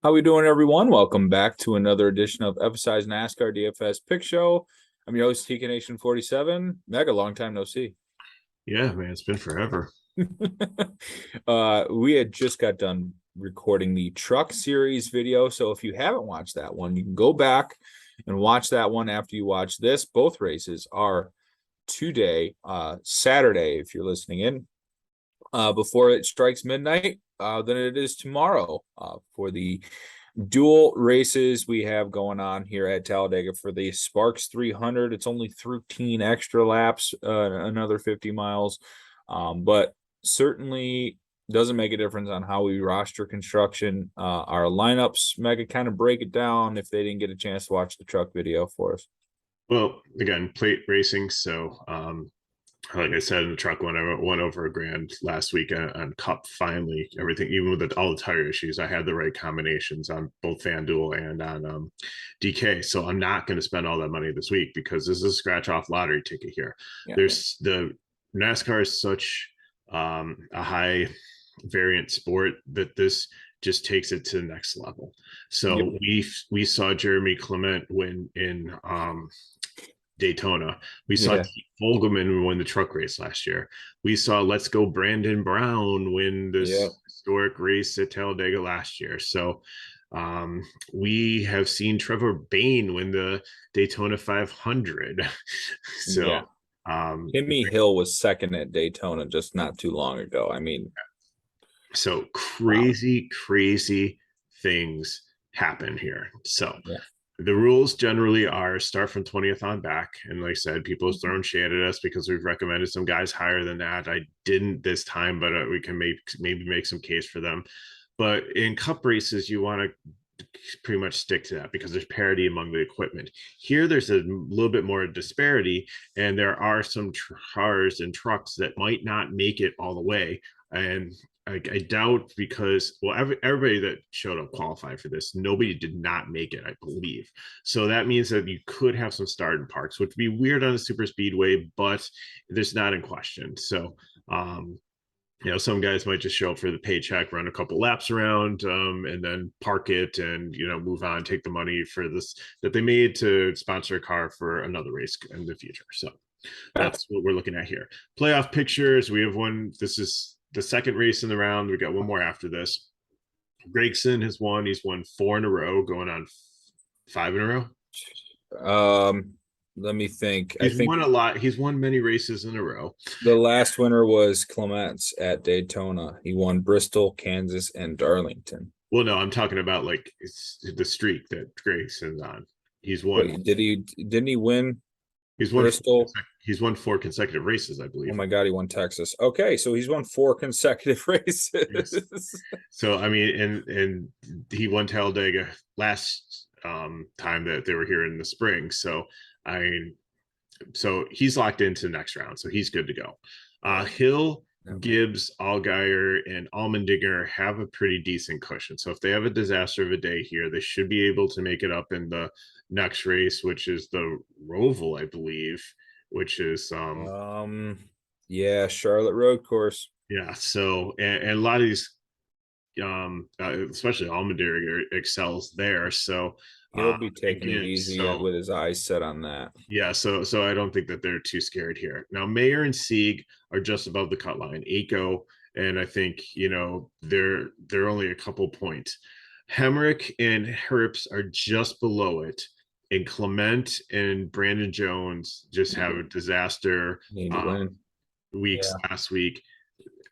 How we doing, everyone? Welcome back to another edition of FSi's NASCAR DFS Pick Show. I'm your host, TK Nation 47. Mega, long time no see. Yeah, man, it's been forever. We had just got done recording the Truck Series video, so if you haven't watched that one, you can go back and watch that one after you watch this. Both races are today, Saturday, if you're listening in, before it strikes midnight. Than it is tomorrow for the dual races we have going on here at Talladega for the Sparks 300. It's only 13 extra laps, another 50 miles, but certainly doesn't make a difference on how we roster construction. Our lineups, Mega, kind of break it down if they didn't get a chance to watch the truck video for us. Well, again, plate racing. So, like I said, in the truck one, I went over a grand last week on Cup. Finally, everything, even with all the tire issues, I had the right combinations on both FanDuel and on DK. So I'm not going to spend all that money this week because this is a scratch off lottery ticket here. Yeah. There's the NASCAR is such a high variant sport that this just takes it to the next level. So we saw Jeremy Clement win in Daytona. We saw Fogelman win the truck race last year. We saw Let's Go Brandon Brown win this historic race at Talladega last year. So we have seen Trevor Bain win the Daytona 500. So Timmy Hill was second at Daytona just not too long ago. I mean, so crazy things happen here. So the rules generally are start from 20th on back. And like I said, people have thrown shade at us because we've recommended some guys higher than that. I didn't this time, but we can maybe make some case for them. But in cup races, you want to pretty much stick to that because there's parity among the equipment. Here, there's a little bit more disparity, and there are some cars and trucks that might not make it all the way. And I doubt because, well, everybody that showed up qualified for this, nobody did not make it, I believe. So that means that you could have some start in parks, which would be weird on a super speedway, but there's not in question. So, some guys might just show up for the paycheck, run a couple laps around, and then park it and, move on, take the money for this that they made to sponsor a car for another race in the future. So that's what we're looking at here. Playoff pictures. We have one. This is the second race in the round. We got one more after this. Gregson has won. He's won 4 in a row, going on 5 in a row. Let me think. He's won a lot. He's won many races in a row. The last winner was Clements at Daytona. He won Bristol, Kansas, and Darlington. Well, no, I'm talking about like it's the streak that Gregson's on. He's won. Wait, didn't he win? He's won Bristol. He's won 4 consecutive races, I believe. Oh my God, he won Texas. Okay, so he's won 4 consecutive races. Yes. So I mean, and he won Talladega last time that they were here in the spring. So so he's locked into the next round. So he's good to go. Hill, Gibbs, Allgaier, and Allmendinger have a pretty decent cushion. So if they have a disaster of a day here, they should be able to make it up in the next race, which is the Roval, I believe, which is Charlotte Road Course. Yeah. So and a lot of these especially Allmendinger excels there. So he'll be taking it easy with his eyes set on that. Yeah, so I don't think that they're too scared here. Now, Mayer and Sieg are just above the cut line. Aiko, and I think they're only a couple points. Hemrick and Herps are just below it, and Clement and Brandon Jones just have a disaster weeks last week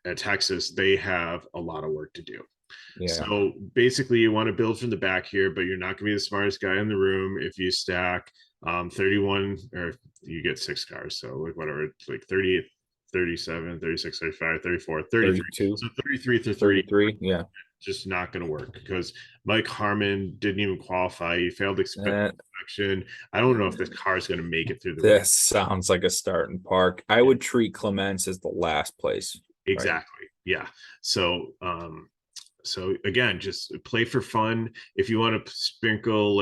at Texas. They have a lot of work to do. Yeah. So basically, you want to build from the back here, but you're not going to be the smartest guy in the room if you stack 31, or you get 6 cars. So like whatever, like 38, 37, 36, 35, 34, 33. 32. So 33 through 33. Yeah. Just not going to work because Mike Harmon didn't even qualify. He failed inspection. I don't know if this car is going to make it through the race. This sounds like a start in park. I would treat Clements as the last place. Exactly. Right? Yeah. So again, just play for fun. If you want to sprinkle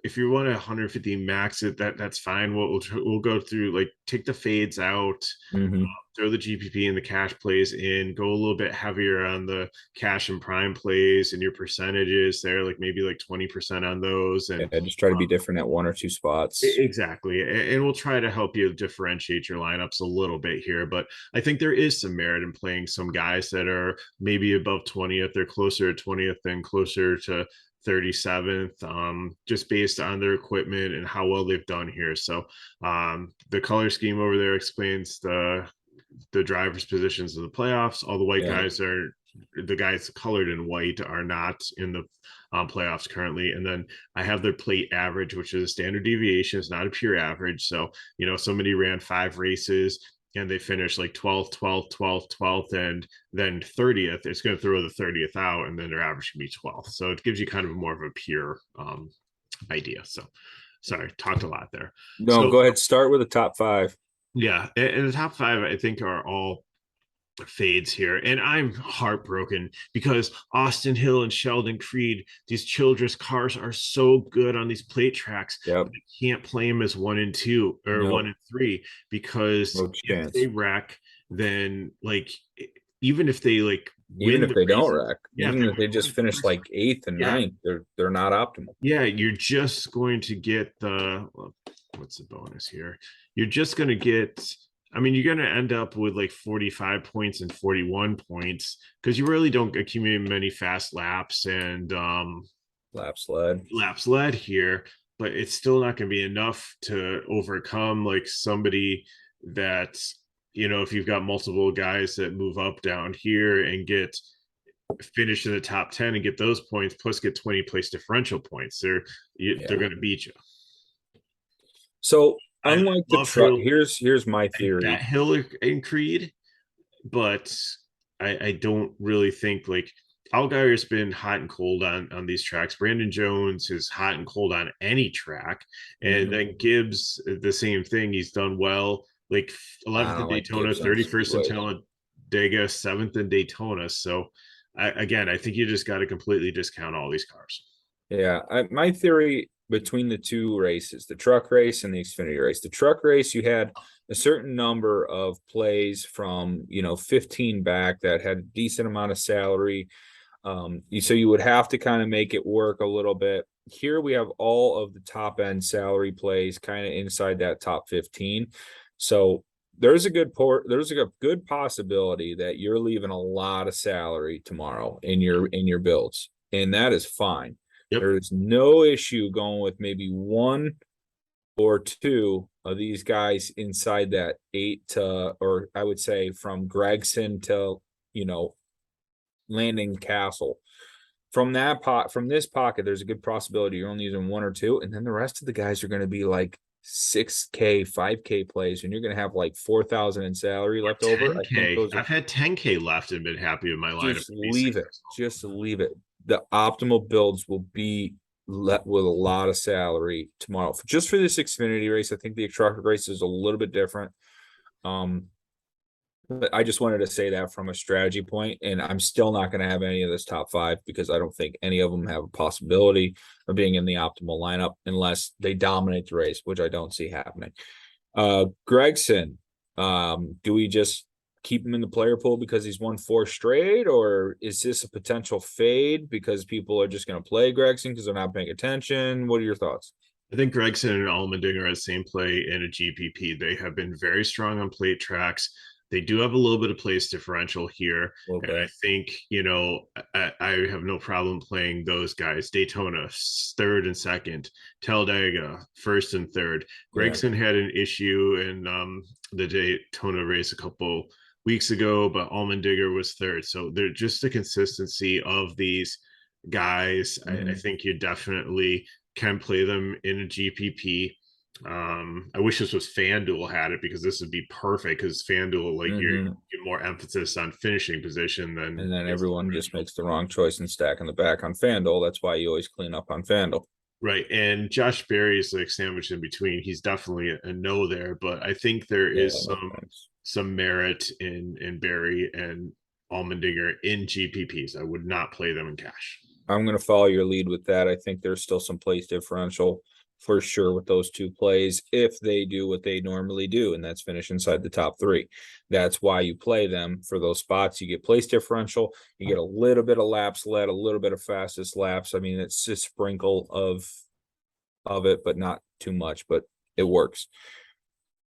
If you want 150 max it, that's fine. We'll go through, like, take the fades out, throw the GPP and the cash plays in, go a little bit heavier on the cash and prime plays and your percentages there, like maybe like 20% on those. And Yeah, just try to be different at one or two spots. exactly. And we'll try to help you differentiate your lineups a little bit here. But I think there is some merit in playing some guys that are maybe above 20th. They're closer to 20th and closer to 37th, just based on their equipment and how well they've done here. So the color scheme over there explains the drivers' positions in the playoffs. All the white guys are the guys colored in white are not in the playoffs currently. And then I have their plate average, which is a standard deviation. It's not a pure average. So, somebody ran 5 races and they finished like 12th, 12th, 12th, 12th, and then 30th. It's going to throw the 30th out, and then their average can be 12th. So it gives you kind of more of a pure idea. So sorry, talked a lot there. No, go ahead. Start with the top 5. Yeah, and the top 5 I think are all fades here, and I'm heartbroken because Austin Hill and Sheldon Creed, these Childress cars, are so good on these plate tracks. Yep. I can't play them as 1 and 2 or 1 and 3 because if they wreck, then like even if they like even if they don't wreck, even if they just finish like 8th and 9th, they're not optimal. Yeah, you're just going to get what's the bonus here? You're just going to get, you're going to end up with like 45 points and 41 points because you really don't accumulate many fast laps and laps led here, but it's still not going to be enough to overcome like somebody that, if you've got multiple guys that move up down here and finish in the top 10 and get those points plus get 20 place differential points, they're going to beat you. So unlike the truck, here's my theory. That Hill and Creed, but I don't really think like Allgaier's been hot and cold on these tracks. Brandon Jones is hot and cold on any track, and then Gibbs the same thing. He's done well, like 11th in Daytona, 31st in Talladega, 7th in Daytona. So I think you just got to completely discount all these cars. Yeah, my theory between the two races, the truck race and the Xfinity race. The truck race, you had a certain number of plays from 15 back that had a decent amount of salary. So you would have to kind of make it work a little bit. Here we have all of the top end salary plays kind of inside that top 15. So there's a good possibility that you're leaving a lot of salary tomorrow in your builds, and that is fine. Yep. There's no issue going with maybe 1 or 2 of these guys inside that 8 to, or I would say from Gregson to, Landon Castle. From this pocket, there's a good possibility you're only using 1 or 2, and then the rest of the guys are going to be like 6K, 5K plays, and you're going to have like 4,000 in salary left over. I've had 10K left and been happy with my lineup. Just leave it. The optimal builds will be let with a lot of salary tomorrow. Just for this Xfinity race, I think the truck race is a little bit different. But I just wanted to say that from a strategy point, and I'm still not going to have any of this top 5 because I don't think any of them have a possibility of being in the optimal lineup unless they dominate the race, which I don't see happening. Gregson, do we just keep him in the player pool because he's won 4 straight, or is this a potential fade because people are just going to play Gregson because they're not paying attention? What are your thoughts? I think Gregson and Allmendinger are the same play in a GPP. They have been very strong on plate tracks. They do have a little bit of place differential here. Okay. And I think, I have no problem playing those guys. Daytona, 3rd and 2nd. Talladega, 1st and 3rd. Gregson had an issue in the Daytona race a couple weeks ago, but Allmendinger was 3rd. So they're just the consistency of these guys. I think you definitely can play them in a GPP. I wish this was FanDuel had it because this would be perfect because FanDuel, like you get more emphasis on finishing position than, and then everyone just makes the wrong choice and stack in the back on FanDuel. That's why you always clean up on FanDuel. Right. And Josh Berry is like sandwiched in between. He's definitely a no there, but I think there is some merit in Berry and Allmendinger in GPPs. I would not play them in cash. I'm going to follow your lead with that. I think there's still some place differential for sure with those two plays if they do what they normally do, and that's finish inside the top three. That's why you play them for those spots. You get place differential, you get a little bit of laps led, a little bit of fastest laps. I mean, it's just sprinkle of it, but not too much, but it works.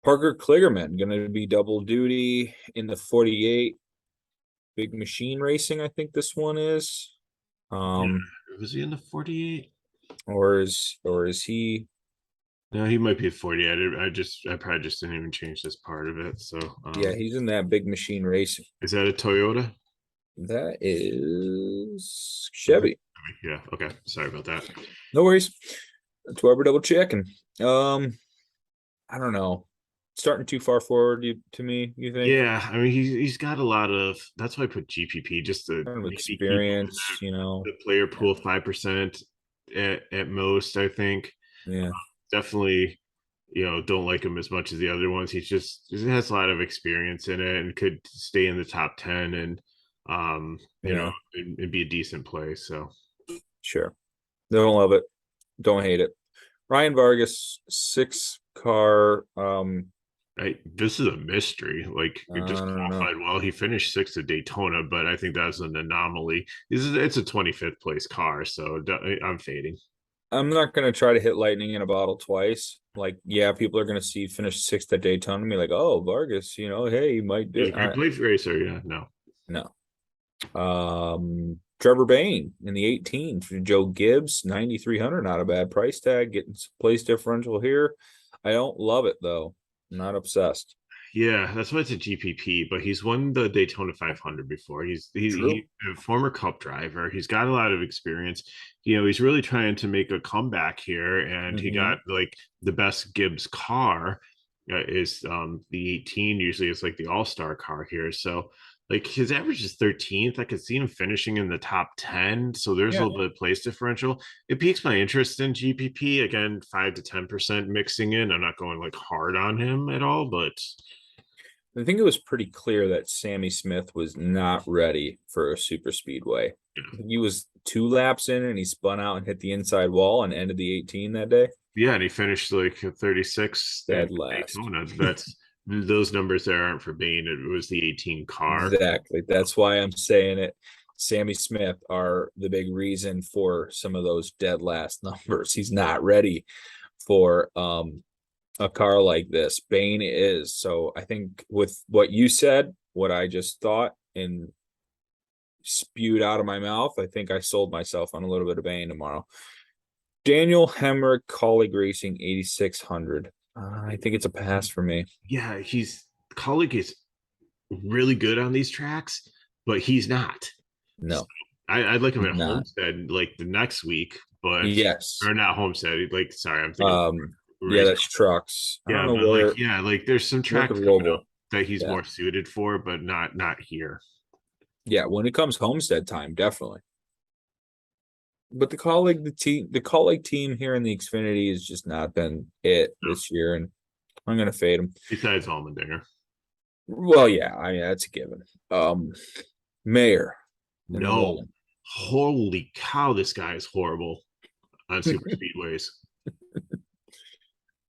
Parker Kligerman going to be double duty in the 48. Big Machine Racing, I think this one is. Was he in the 48? Or is he? No, he might be at 48. I probably just didn't even change this part of it. So Yeah, he's in that Big Machine Racing. is that a Toyota? That is Chevy. Yeah. Okay. Sorry about that. No worries. That's why we're double checking. I don't know. Starting too far forward to me, you think? Yeah, I mean he's got a lot of. That's why I put GPP just to Kind of maybe keep experience, you know. the player pool 5% at most. I think Yeah. definitely, don't like him as much as the other ones. He has a lot of experience in it and could stay in the top 10 and Yeah. and be a decent play. So Sure. Don't love it. Don't hate it. Ryan Vargas, 6 car. This is a mystery. Like I it just don't know. qualified well. He finished 6th at Daytona, but I think that's an anomaly. It's a 25th place car, so I'm fading. I'm not gonna try to hit lightning in a bottle twice. Like, yeah, people are gonna see finish 6th at Daytona and be like, "Oh, Vargas, hey, he might do." He's a great place racer. Yeah, No. Trevor Bain in the 18 for Joe Gibbs, 9,300, not a bad price tag. Getting some place differential here. I don't love it though. I'm not obsessed. Yeah, that's why it's a GPP. But he's won the Daytona 500 before. He's True. a former Cup driver. He's got a lot of experience. He's really trying to make a comeback here, and he got like the best Gibbs car is the 18. Usually, it's like the All Star car here. So like his average is 13th. I could see him finishing in the top 10. So there's a little bit of place differential. It piques my interest in GPP. Again, 5 to 10% mixing in. I'm not going like hard on him at all, but I think it was pretty clear that Sammy Smith was not ready for a super speedway. He was 2 laps in and he spun out and hit the inside wall and ended the 18 that day. yeah, and he finished like 36 Dead at last. Daytona. That's those numbers there aren't for Bain. It was the 18 car. Exactly. That's why I'm saying it. Sammy Smith are the big reason for some of those dead last numbers. He's not ready for a car like this. Bain is. So I think with what you said, what I just thought and spewed out of my mouth, I think I sold myself on a little bit of Bain tomorrow. Daniel Hemrick, Colleague Racing, 8,600. I think it's a pass for me. Yeah, colleague is really good on these tracks, but he's not. No, so I'd like him at not. Homestead like the next week, but yes, or not Homestead. Like, sorry, I'm thinking. Yeah, that's trucks. Yeah, I don't know but where. like there's some tracks that he's more suited for, but not here. Yeah, when it comes Homestead time, definitely. But the colleague team here in the Xfinity has just not been it this year, and I'm gonna fade him. Besides Allmendinger. Well, yeah, I mean that's a given. Mayor. No, holy cow, this guy is horrible on super speedways.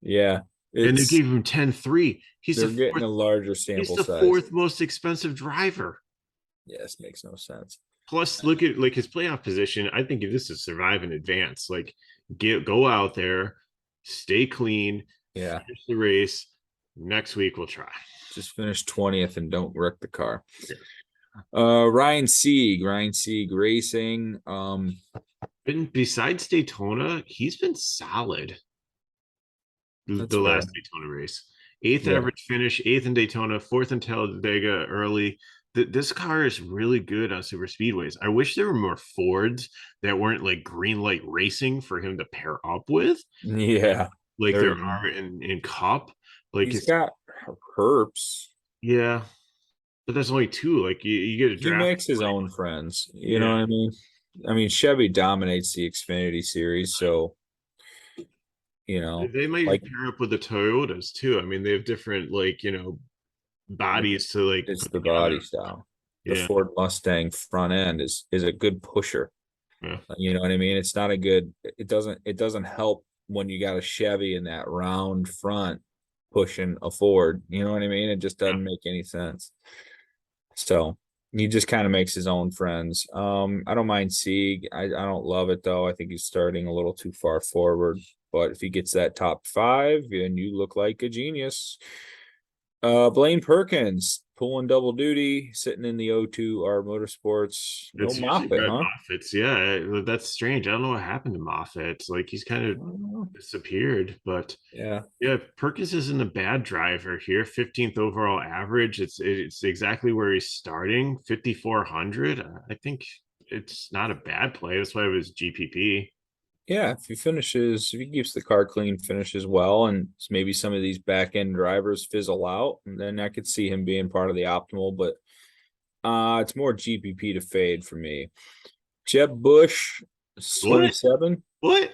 Yeah, and they gave him 10-3. They're getting a larger sample size. He's the 4th most expensive driver. Yes, makes no sense. Plus, look at like his playoff position. I think if this is survive in advance, like go out there, stay clean, finish the race. Next week we'll try. Just finish 20th and don't wreck the car. Yeah. Ryan Sieg Racing. And besides Daytona, he's been solid. The last Daytona race. 8th average finish, 8th in Daytona, 4th in Talladega early. This car is really good on super speedways. I wish there were more Fords that weren't like green light racing for him to pair up with. Yeah. Like there are in Cup. Like he's got Herps. Yeah. But there's only 2. Like you get a draft. He makes his own friends. You know what I mean? I mean, Chevy dominates the Xfinity Series, so they might pair up with the Toyotas too. I mean, they have different bodies to like. It's the body style. The Ford Mustang front end is a good pusher. Yeah. You know what I mean? It's not a good. It doesn't help when you got a Chevy in that round front pushing a Ford. You know what I mean? It just Yeah. doesn't make any sense. So he just kind of makes his own friends. I don't mind Sieg. I don't love it though. I think he's starting a little too far forward. But if he gets that top five, then you look like a genius. Blaine Perkins pulling double duty, sitting in the O2 R Motorsports. No It's usually Moffitt, Brett huh? Moffitt's. Yeah, that's strange. I don't know what happened to Moffitt. Like he's kind of disappeared, but Yeah. yeah, Perkins isn't a bad driver here. 15th overall average. It's exactly where he's starting. 5,400. I think it's not a bad play. That's why it was GPP. Yeah, if he keeps the car clean, finishes well, and maybe some of these back end drivers fizzle out, and then I could see him being part of the optimal, but it's more GPP to fade for me. Jeb Bush, What? 27. What?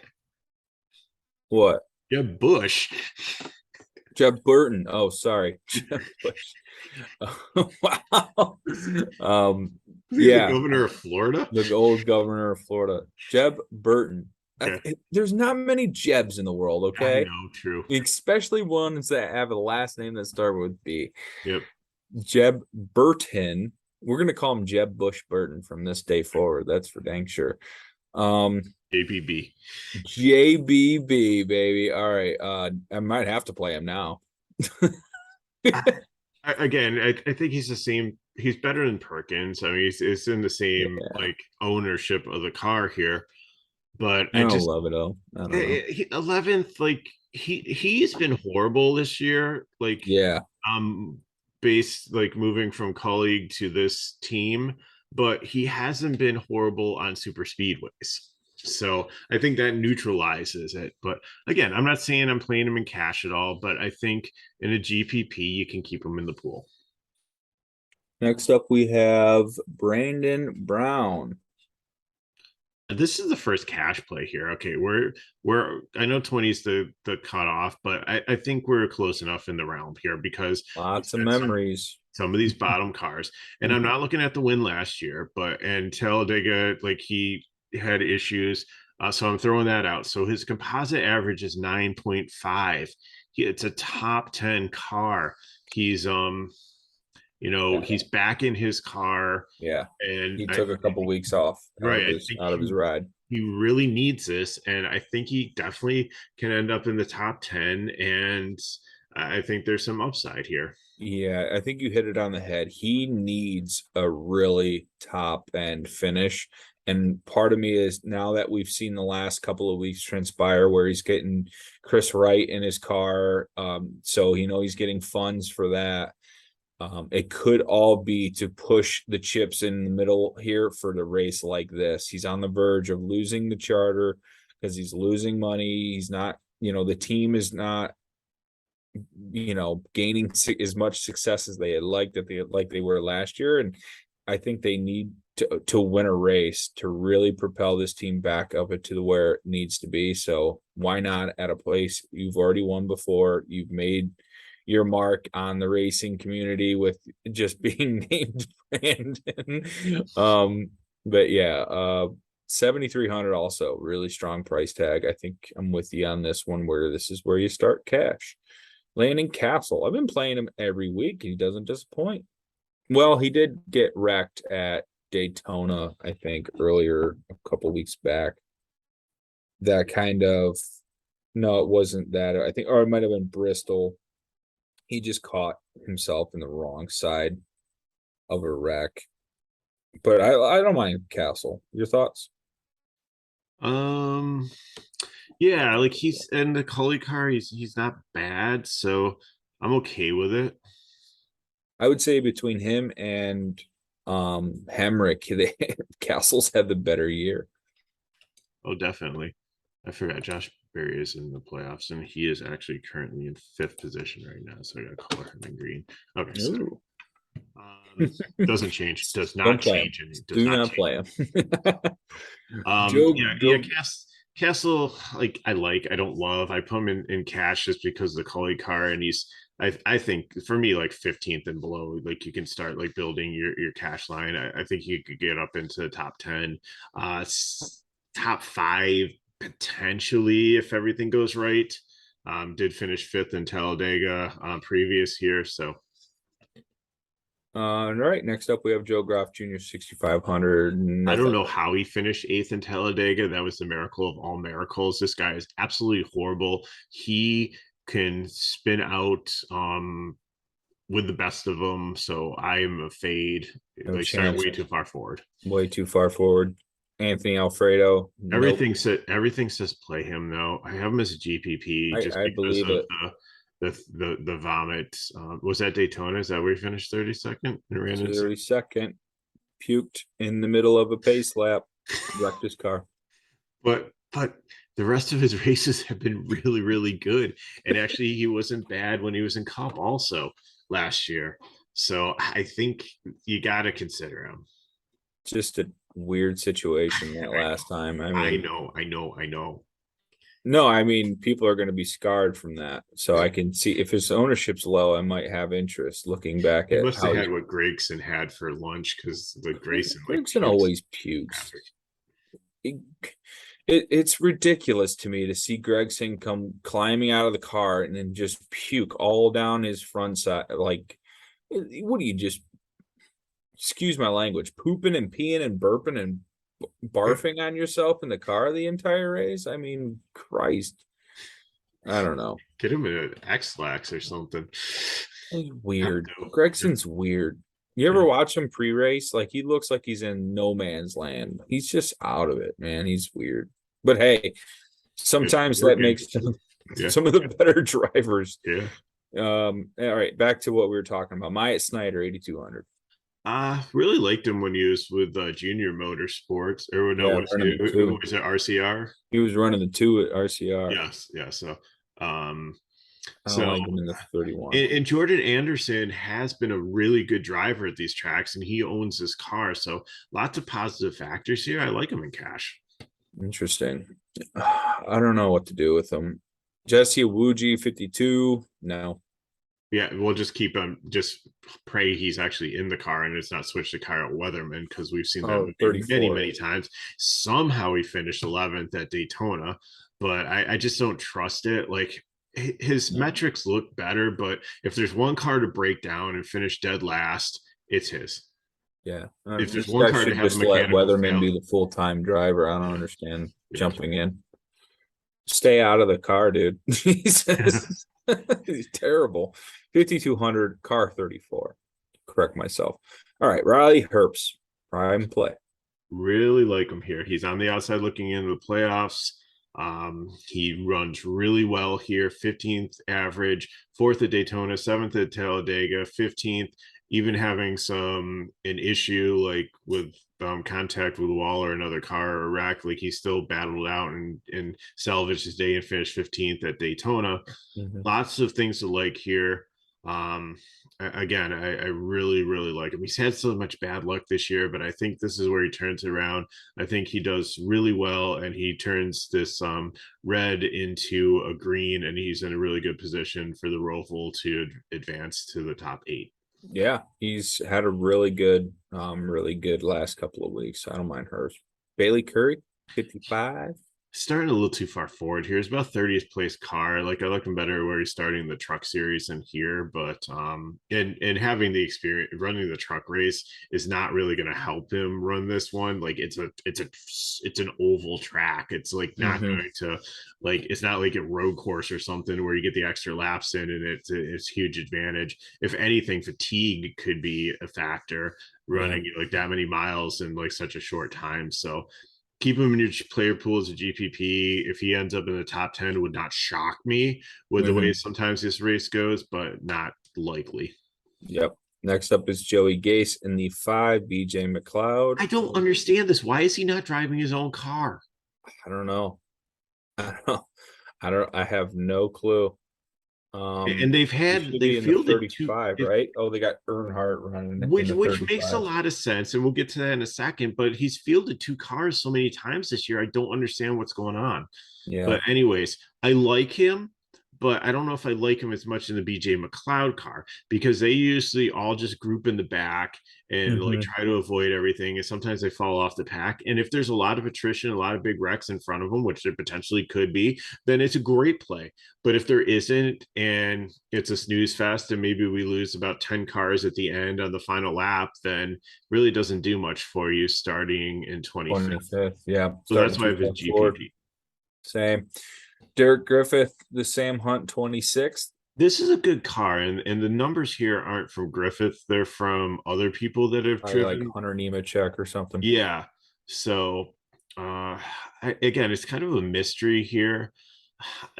What? Yeah, Bush. Jeb Burton. Oh, sorry. Jeb Bush. Wow. The Yeah, governor of Florida. the old governor of Florida, Jeb Burton. Okay. There's not many Jebs in the world, I okay? know. True. Especially ones that have a last name that start with B. Yep. Jeb Burton. We're gonna call him Jeb Bush Burton from this day forward. That's for dang sure. ABB. JBB baby. All right. I might have to play him now. Again, I think he's the same. He's better than Perkins. I mean, it's in the same Yeah, like ownership of the car here, but I I don't just love it though. I don't know. 11th. Like he's been horrible this year. Like Yeah, um, based like moving from colleague to this team, but he hasn't been horrible on super speedways. So I think that neutralizes it. But again, I'm not saying I'm playing him in cash at all, but I think in a GPP you can keep him in the pool. next up we have Brandon Brown. This is the first cash play here. Okay, we're I know 20 is the cutoff, but I think we're close enough in the realm here because we Lots of said memories. some of these bottom cars. And I'm not looking at the win last year, but and Talladega, like he had issues. So I'm throwing that out. So his composite average is 9.5. It's a top 10 car. He's Yeah, he's back in his car, yeah. and He I took a couple weeks off right. I think out of his ride. he really needs this, and I think he definitely can end up in the top 10. And I think there's some upside here. Yeah, I think you hit it on the head. He needs a really top end finish. And part of me is now that we've seen the last couple of weeks transpire where he's getting Chris Wright in his car. So he's getting funds for that. It could all be to push the chips in the middle here for the race like this. He's on the verge of losing the charter because he's losing money. He's not, the team is not gaining as much success as they had like they were last year. And I think they need to win a race to really propel this team back up to where it needs to be. So why not at a place you've already won before? You've made your mark on the racing community with just being named Brandon. But yeah, 7,300 also really strong price tag. I think I'm with you on this one where this is where you start cash. Landon Castle. I've been playing him every week. He doesn't disappoint. Well, he did get wrecked at Daytona, I think, earlier a couple weeks back. That kind of no, it wasn't that. I think, or it might have been Bristol. He just caught himself in the wrong side of a wreck. But I don't mind Castle. Your thoughts? Um, yeah, like he's in the Cully car. He's not bad, so I'm okay with it. I would say between him and Hemrick, Castle's had the better year. Oh, definitely. I forgot Josh Berry is in the playoffs, and he is actually currently in 5th position right now. So I got to color him in green. Okay, so doesn't change. Does not change. Does Do not not change. play him. Yeah, Castle, like I don't love. I put him in cash just because of the Cully car, and he's I think for me, like 15th and below, like you can start like building your cash line. I think you could get up into the top 10, top 5 potentially if everything goes right. Did finish 5th in Talladega previous year, so. All right, next up we have Joe Groff Jr. 6,500. I don't know how he finished 8th in Talladega. That was the miracle of all miracles. This guy is absolutely horrible. He can spin out with the best of them. So I am a fade. No like starting chance. way too far forward. Way too far forward. Anthony Alfredo. Everything says play him though. I have him as a GPP just I because believe of it. the vomit. Was that Daytona? Is that where he finished 32nd and ran into 32nd. Puked in the middle of a pace lap. Wrecked his car. But the rest of his races have been really, really good. And actually, he wasn't bad when he was in Cup also last year. So I think you got to consider him. Just a weird situation that last time. I know. No, I mean, people are going to be scarred from that. So I can see if his ownership's low, I might have interest looking back He at must have had what Gragson had for lunch because the Gragson always pukes. It's ridiculous to me to see Gregson come climbing out of the car and then just puke all down his front side. Like, what do you just, excuse my language, pooping and peeing and burping and barfing on yourself in the car the entire race? I mean, Christ. I don't know. Get him an X-Lax or something. He's weird. Gregson's weird. You ever watch him pre-race? Like, he looks like he's in no man's land. He's just out of it, man. He's weird. But hey, sometimes that makes some of the better drivers. Yeah. All right, back to what we were talking about. Myatt Snyder, 8,200. Really liked him when he was with Junior Motorsports. Or no, was it RCR? He was running the 2 at RCR. Yes, yeah. So I don't like him in the 31. And Jordan Anderson has been a really good driver at these tracks, and he owns his car. So lots of positive factors here. I like him in cash. Interesting. I don't know what to do with him. Jesse Awuji, 52. No. Yeah, we'll just keep him. Just pray he's actually in the car and it's not switched to Kyle Weatherman, because we've seen that many times. Somehow he finished 11th at Daytona, but I just don't trust it. Like, his metrics look better, but if there's one car to break down and finish dead last, it's his. Yeah. If there's one car to have just let Weatherman be the full-time driver. I don't understand jumping in. Stay out of the car, dude. He's terrible. 5,200, car 34. Correct myself. All right, Riley Herbst, prime play. Really like him here. He's on the outside looking into the playoffs. He runs really well here. 15th average, 4th at Daytona, 7th at Talladega, 15th, even having an issue like with contact with a wall or another car or wreck. Like, he still battled out and salvaged his day and finished 15th at Daytona. Lots of things to like here. Again, I really, really like him. He's had so much bad luck this year, but I think this is where he turns around. I think he does really well, and he turns this red into a green, and he's in a really good position for the Roval to advance to the top 8. Yeah, he's had a really good last couple of weeks. I don't mind hers. Bailey Curry, 55. Starting a little too far forward here. It's about 30th place car. Like, I like him better where he's starting the truck series than here, but and having the experience running the truck race is not really going to help him run this one. Like, it's an oval track. It's like not going to, like, it's not like a road course or something where you get the extra laps in and it's huge advantage. If anything, fatigue could be a factor running like that many miles in like such a short time. So keep him in your player pool as a GPP. If he ends up in the top 10, would not shock me with the way sometimes this race goes, but not likely. Yep. Next up is Joey Gase in the 5, BJ McLeod. I don't understand this. Why is he not driving his own car? I don't know. I have no clue. And they fielded 35, right? Oh, they got Earnhardt running, which makes a lot of sense, and we'll get to that in a second. But he's fielded 2 cars so many times this year. I don't understand what's going on. Yeah. But anyways, I like him, but I don't know if I like him as much in the BJ McLeod car because they usually all just group in the back and like Mhm. try to avoid everything. And sometimes they fall off the pack. And if there's a lot of attrition, a lot of big wrecks in front of them, which there potentially could be, then it's a great play. But if there isn't and it's a snooze fest and maybe we lose about 10 cars at the end on the final lap, then really doesn't do much for you starting in 25th. 25th. Yeah. So Starting that's why I too have his far forward. GPP. Same. Derek Griffith, the Sam Hunt 26th. This is a good car, and the numbers here aren't from Griffith; they're from other people that have Probably like driven. Hunter Nemechek or something. Yeah, so again, it's kind of a mystery here.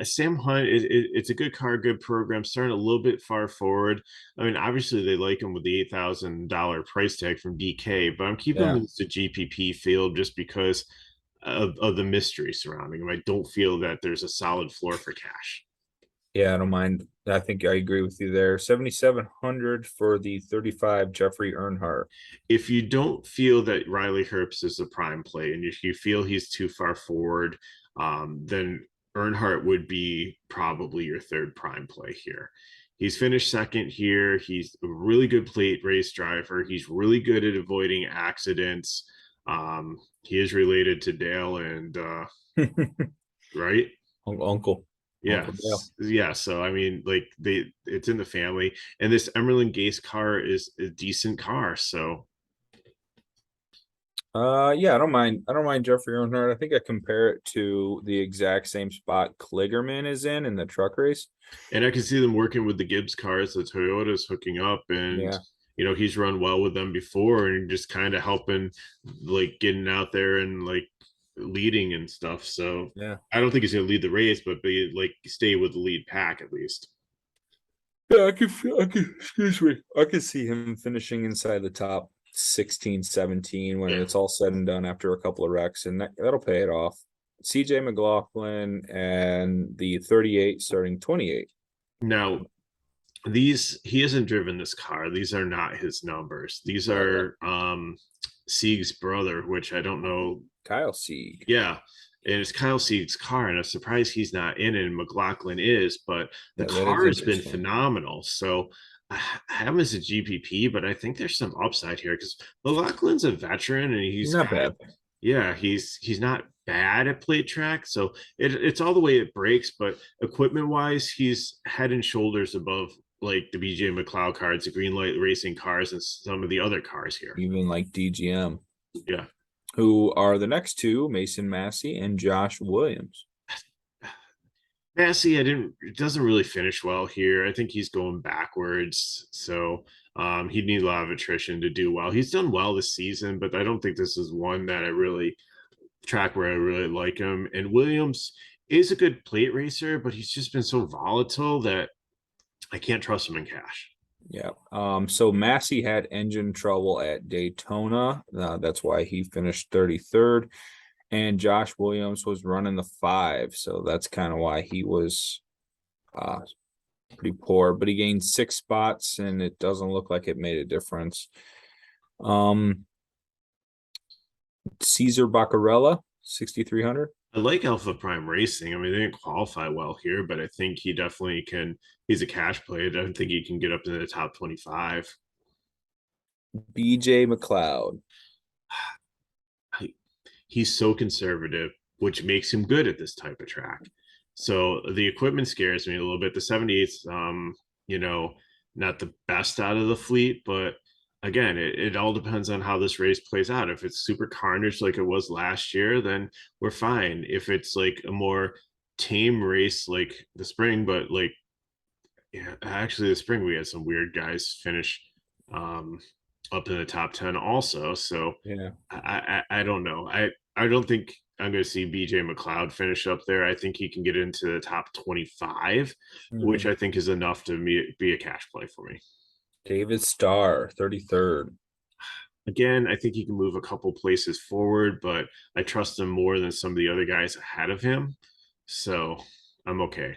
Sam Hunt, it's a good car, good program, starting a little bit far forward. I mean, obviously they like him with the $8,000 price tag from DK, but I'm keeping him Yeah. in the GPP field just because of the mystery surrounding him. I don't feel that there's a solid floor for cash. Yeah, I don't mind. I think I agree with you there. 7,700 for the 35 Jeffrey Earnhardt. If you don't feel that Riley Herbst is a prime play and if you feel he's too far forward, then Earnhardt would be probably your third prime play here. He's finished second here. He's a really good plate race driver. He's really good at avoiding accidents. He is related to Dale and right? Uncle. Yeah, Uncle Dale. yeah. So I mean, like it's in the family, and this Emerlin Gase car is a decent car. So Yeah, I don't mind Jeffrey Earnhardt. I think I compare it to the exact same spot Kligerman is in the truck race. and I can see them working with the Gibbs cars, the Toyotas hooking up, and Yeah. he's run well with them before, and just kind of helping, like getting out there and like leading and stuff. So Yeah. I don't think he's going to lead the race, but be like stay with the lead pack at least. Yeah, excuse me. I could see him finishing inside the top 16, 17 when Yeah. it's all said and done after a couple of wrecks, and that'll pay it off. CJ McLaughlin and the 38 starting 28. Now these he hasn't driven this car. These are not his numbers. These Yeah. are Sieg's brother, which I don't know. Kyle Sieg. Yeah. And it's Kyle Sieg's car, and I'm surprised he's not in it. And McLaughlin is, but the Yeah, that is car has been interesting. phenomenal. So I have him as a GPP, but I think there's some upside here because McLaughlin's a veteran and He's he's not kind of, bad. yeah, he's not bad at plate track. So it's all the way it breaks, but equipment wise, he's head and shoulders above like the BJ McLeod cars, the green light racing cars, and some of the other cars here. Even like DGM, Yeah. who are the next two, Mason Massey and Josh Williams. Massey, it doesn't really finish well here. I think he's going backwards. So he'd need a lot of attrition to do well. He's done well this season, but I don't think this is one that I really track where I really like him. And Williams is a good plate racer, but he's just been so volatile that I can't trust him in cash. Yeah. So Massey had engine trouble at Daytona. That's why he finished 33rd. And Josh Williams was running the 5. So that's kind of why he was pretty poor. But he gained 6 spots and it doesn't look like it made a difference. Caesar Baccarella, 6,300. I like Alpha Prime Racing. I mean, they didn't qualify well here, but I think he definitely can. He's a cash play. I don't think he can get up into the top 25. BJ McLeod. He's so conservative, which makes him good at this type of track. So the equipment scares me a little bit. The 78's, not the best out of the fleet, but again, it all depends on how this race plays out. If it's super carnage like it was last year, then we're fine. If it's like a more tame race like the spring, but like, yeah, actually the spring we had some weird guys finish up in the top 10 also. So Yeah. I don't know. I don't think I'm going to see BJ McLeod finish up there. I think he can get into the top 25, which I think is enough to be a cash play for me. David Starr, 33rd. Again, I think he can move a couple places forward, but I trust him more than some of the other guys ahead of him. So I'm okay.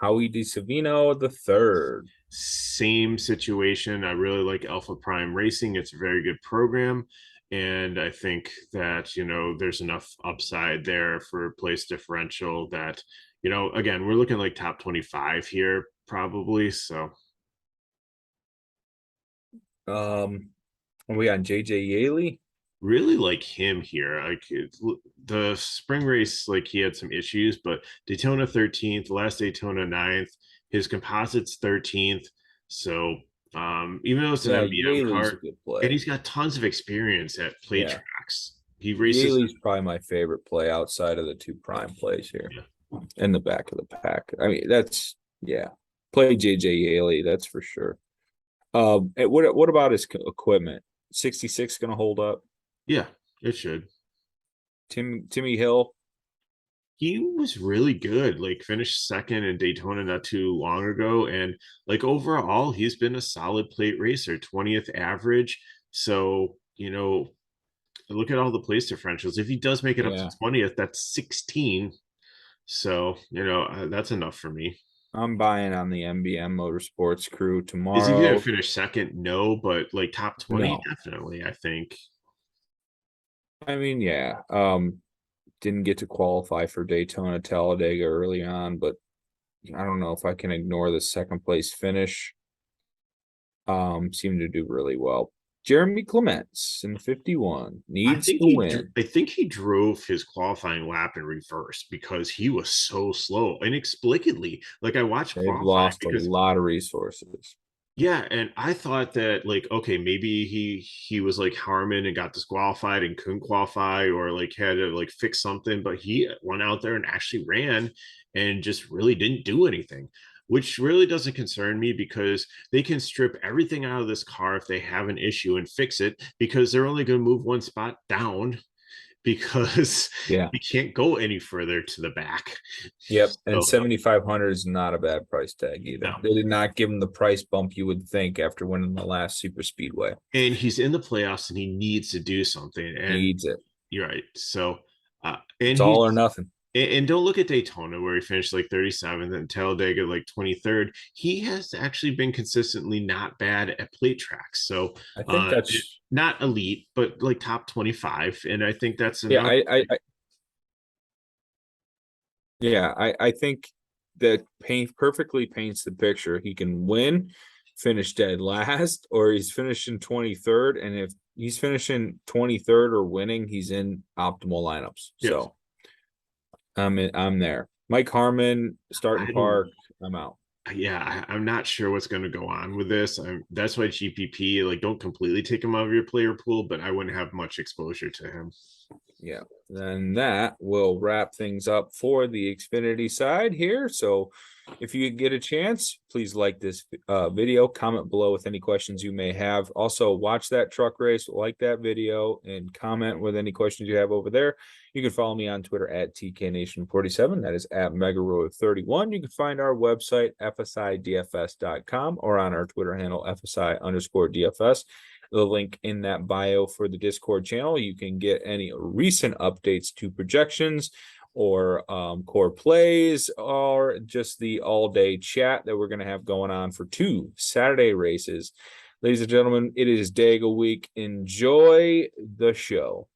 Howie DeSavino, the 3rd. Same situation. I really like Alpha Prime Racing. It's a very good program. And I think that, there's enough upside there for place differential that, again, we're looking like top 25 here, probably. So, Are we on JJ Yaley? really like him here. Like the spring race, like he had some issues, but Daytona 13th, last Daytona 9th, his composites 13th. So even though it's an Yeah, MBM Yaley's a cart, good and play. he's got tons of experience at play Yeah. tracks. He races. Yaley's probably my favorite play outside of the two prime plays here Yeah. in the back of the pack. I mean, yeah. Play JJ Yaley, that's for sure. What about his equipment? 66 going to hold up? Yeah, it should. Timmy Hill. He was really good, like finished second in Daytona not too long ago. And like overall, he's been a solid plate racer, 20th average. So, look at all the place differentials. If he does make it up to Yeah. 20th, that's 16. So, that's enough for me. I'm buying on the MBM Motorsports crew Is he going to tomorrow. finish second? No, but like top 20, No. definitely, I think. I mean, yeah. Didn't get to qualify for Daytona Talladega early on, but I don't know if I can ignore the second place finish. Seemed to do really well. Jeremy Clements in 51 needs to win. I think he drove his qualifying lap in reverse because he was so slow inexplicably. Like I watched They've qualifying lost a because lot of resources. yeah, and I thought that like okay, maybe he was like Harmon and got disqualified and couldn't qualify or like had to like fix something, but he went out there and actually ran and just really didn't do anything, which really doesn't concern me because they can strip everything out of this car if they have an issue and fix it because they're only going to move one spot down because Yeah. you can't go any further to the back. Yep. And So, 7,500 is not a bad price tag either. no. They did not give him the price bump you would think after winning the last super speedway. And he's in the playoffs and he needs to do something. And Needs it. you're right. So, It's and all or nothing. and don't look at Daytona where he finished like 37th and Talladega like 23rd. He has actually been consistently not bad at plate tracks. So, I think that's not elite, but like top 25. And I think that's yeah, enough. I think that perfectly paints the picture. He can win, finish dead last, or he's finishing 23rd. And if he's finishing 23rd or winning, he's in optimal lineups. Yes. So I'm there. Mike Harmon, starting park, I'm out. Yeah, I'm not sure what's going to go on with this. That's why GPP, like, don't completely take him out of your player pool, but I wouldn't have much exposure to him. Yeah, then that will wrap things up for the Xfinity side here. So if you get a chance, please like this video, comment below with any questions you may have. Also, watch that truck race, like that video, and comment with any questions you have over there. You can follow me on Twitter at TKNation47. That is at MegaRoad31. You can find our website, FSiDFS.com, or on our Twitter handle, FSI_DFS. The link in that bio for the Discord channel. You can get any recent updates to projections or core plays or just the all-day chat that we're going to have going on for 2 Saturday races. Ladies and gentlemen, it is Dega week. Enjoy the show.